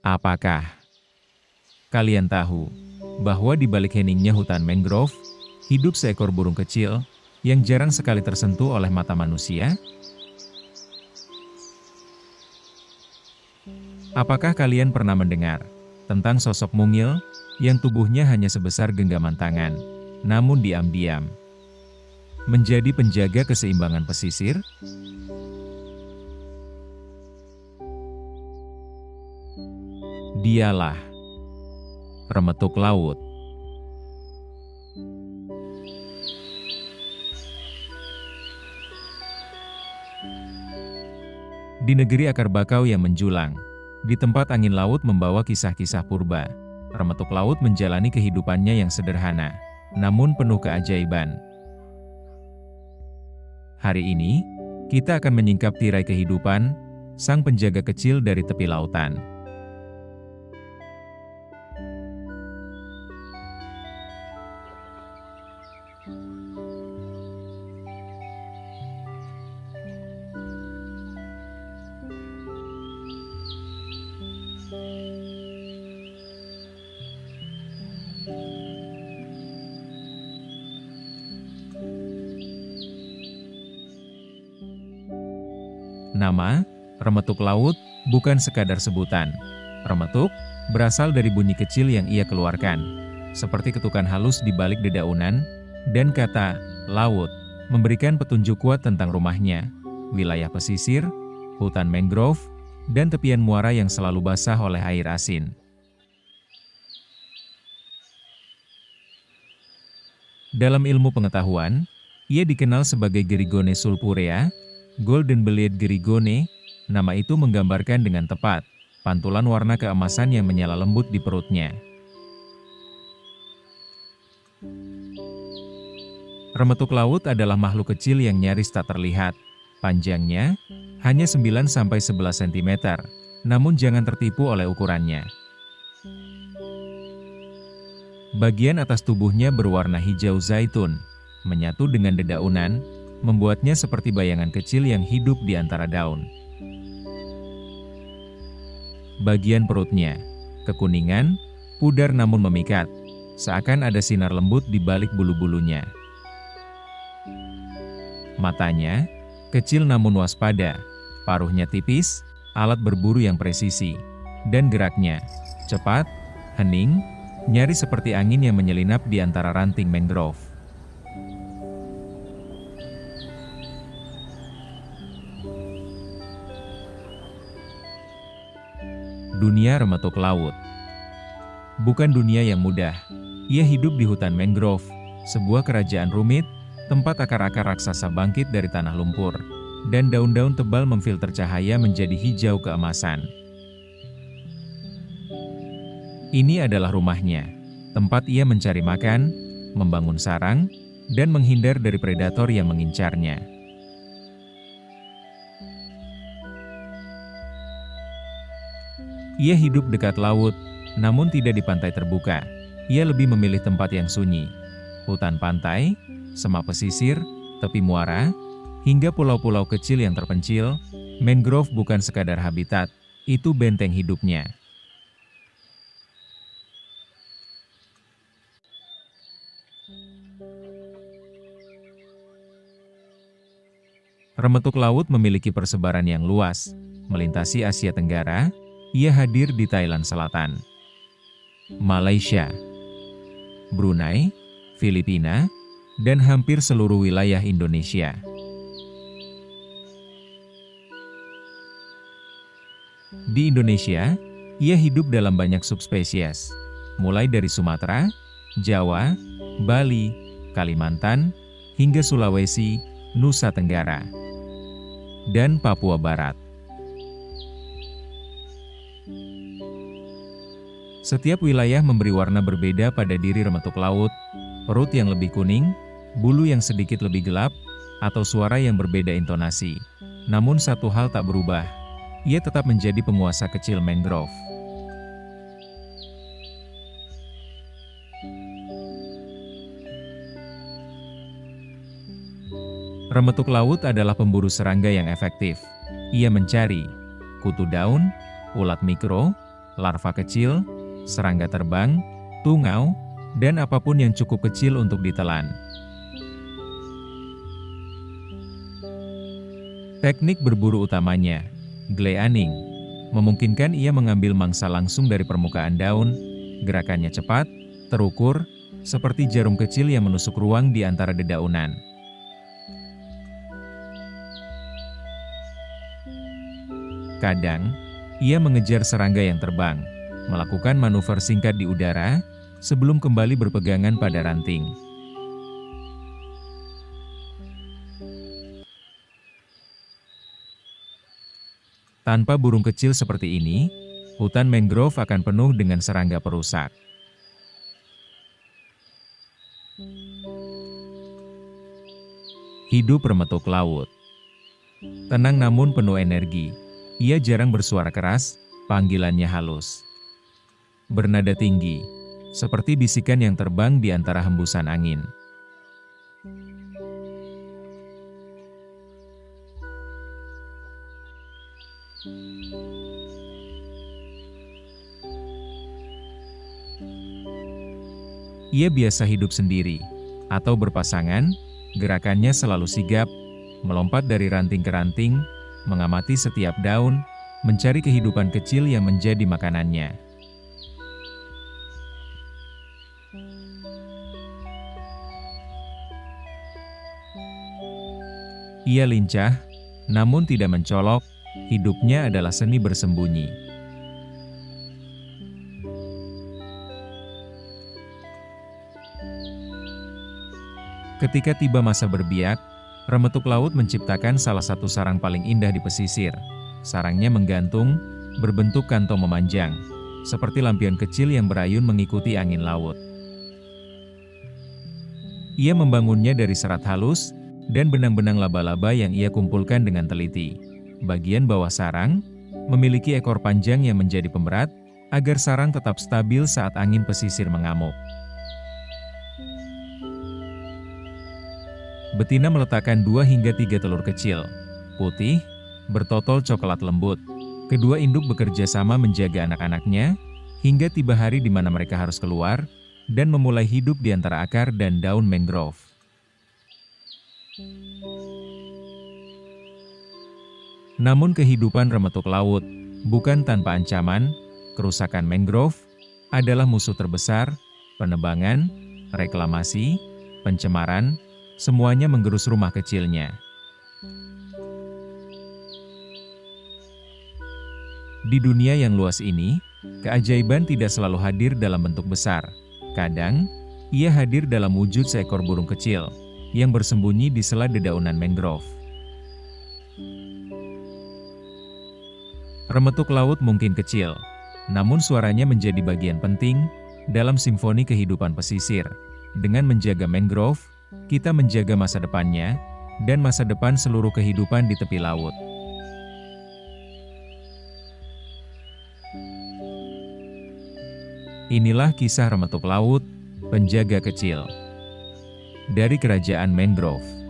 Apakah kalian tahu bahwa di balik heningnya hutan mangrove, hidup seekor burung kecil yang jarang sekali tersentuh oleh mata manusia? Apakah kalian pernah mendengar tentang sosok mungil yang tubuhnya hanya sebesar genggaman tangan, namun diam-diam menjadi penjaga keseimbangan pesisir? Dialah remetuk laut. Di negeri akar bakau yang menjulang, di tempat angin laut membawa kisah-kisah purba, remetuk laut menjalani kehidupannya yang sederhana, namun penuh keajaiban. Hari ini, kita akan menyingkap tirai kehidupan sang penjaga kecil dari tepi lautan. Nama, remetuk laut, bukan sekadar sebutan. Remetuk berasal dari bunyi kecil yang ia keluarkan, seperti ketukan halus di balik dedaunan, dan kata laut memberikan petunjuk kuat tentang rumahnya, wilayah pesisir, hutan mangrove, dan tepian muara yang selalu basah oleh air asin. Dalam ilmu pengetahuan, ia dikenal sebagai Gerigone sulpurea, golden-bellied gerigone. Nama itu menggambarkan dengan tepat pantulan warna keemasan yang menyala lembut di perutnya. Remetuk laut adalah makhluk kecil yang nyaris tak terlihat. Panjangnya hanya 9–11 cm, namun jangan tertipu oleh ukurannya. Bagian atas tubuhnya berwarna hijau zaitun, menyatu dengan dedaunan, membuatnya seperti bayangan kecil yang hidup di antara daun. Bagian perutnya, kekuningan, pudar namun memikat, seakan ada sinar lembut di balik bulu-bulunya. Matanya, kecil namun waspada, paruhnya tipis, alat berburu yang presisi, dan geraknya cepat, hening, nyaris seperti angin yang menyelinap di antara ranting mangrove. Dunia remetuk laut bukan dunia yang mudah. Ia hidup di hutan mangrove, sebuah kerajaan rumit, tempat akar-akar raksasa bangkit dari tanah lumpur, dan daun-daun tebal memfilter cahaya menjadi hijau keemasan. Ini adalah rumahnya, tempat ia mencari makan, membangun sarang, dan menghindar dari predator yang mengincarnya. Ia hidup dekat laut, namun tidak di pantai terbuka. Ia lebih memilih tempat yang sunyi. Hutan pantai, semak pesisir, tepi muara, hingga pulau-pulau kecil yang terpencil, mangrove bukan sekadar habitat, itu benteng hidupnya. Remetuk laut memiliki persebaran yang luas, melintasi Asia Tenggara. Ia hadir di Thailand Selatan, Malaysia, Brunei, Filipina, dan hampir seluruh wilayah Indonesia. Di Indonesia, ia hidup dalam banyak subspesies, mulai dari Sumatera, Jawa, Bali, Kalimantan, hingga Sulawesi, Nusa Tenggara, dan Papua Barat. Setiap wilayah memberi warna berbeda pada diri remetuk laut, perut yang lebih kuning, bulu yang sedikit lebih gelap, atau suara yang berbeda intonasi. Namun satu hal tak berubah, ia tetap menjadi penguasa kecil mangrove. Remetuk laut adalah pemburu serangga yang efektif. Ia mencari kutu daun, ulat mikro, larva kecil, serangga terbang, tungau, dan apapun yang cukup kecil untuk ditelan. Teknik berburu utamanya, gleaning, memungkinkan ia mengambil mangsa langsung dari permukaan daun, gerakannya cepat, terukur, seperti jarum kecil yang menusuk ruang di antara dedaunan. Kadang, ia mengejar serangga yang terbang, melakukan manuver singkat di udara, sebelum kembali berpegangan pada ranting. Tanpa burung kecil seperti ini, hutan mangrove akan penuh dengan serangga perusak. Hidup remetuk laut. Tenang namun penuh energi. Ia jarang bersuara keras, panggilannya halus. Bernada tinggi, seperti bisikan yang terbang di antara hembusan angin. Ia biasa hidup sendiri, atau berpasangan, gerakannya selalu sigap, melompat dari ranting ke ranting, mengamati setiap daun, mencari kehidupan kecil yang menjadi makanannya. Ia lincah, namun tidak mencolok, hidupnya adalah seni bersembunyi. Ketika tiba masa berbiak, remetuk laut menciptakan salah satu sarang paling indah di pesisir. Sarangnya menggantung, berbentuk kantong memanjang, seperti lampion kecil yang berayun mengikuti angin laut. Ia membangunnya dari serat halus, dan benang-benang laba-laba yang ia kumpulkan dengan teliti. Bagian bawah sarang, memiliki ekor panjang yang menjadi pemberat, agar sarang tetap stabil saat angin pesisir mengamuk. Betina meletakkan 2 hingga 3 telur kecil, putih, bertotol coklat lembut. Kedua induk bekerja sama menjaga anak-anaknya, hingga tiba hari di mana mereka harus keluar, dan memulai hidup di antara akar dan daun mangrove. Namun kehidupan remetuk laut, bukan tanpa ancaman. Kerusakan mangrove adalah musuh terbesar, penebangan, reklamasi, pencemaran, semuanya menggerus rumah kecilnya. Di dunia yang luas ini, keajaiban tidak selalu hadir dalam bentuk besar. Kadang, ia hadir dalam wujud seekor burung kecil, yang bersembunyi di sela dedaunan mangrove. Remetuk laut mungkin kecil, namun suaranya menjadi bagian penting dalam simfoni kehidupan pesisir. Dengan menjaga mangrove, kita menjaga masa depannya, dan masa depan seluruh kehidupan di tepi laut. Inilah kisah remetuk laut, penjaga kecil. Dari Kerajaan Mangrove.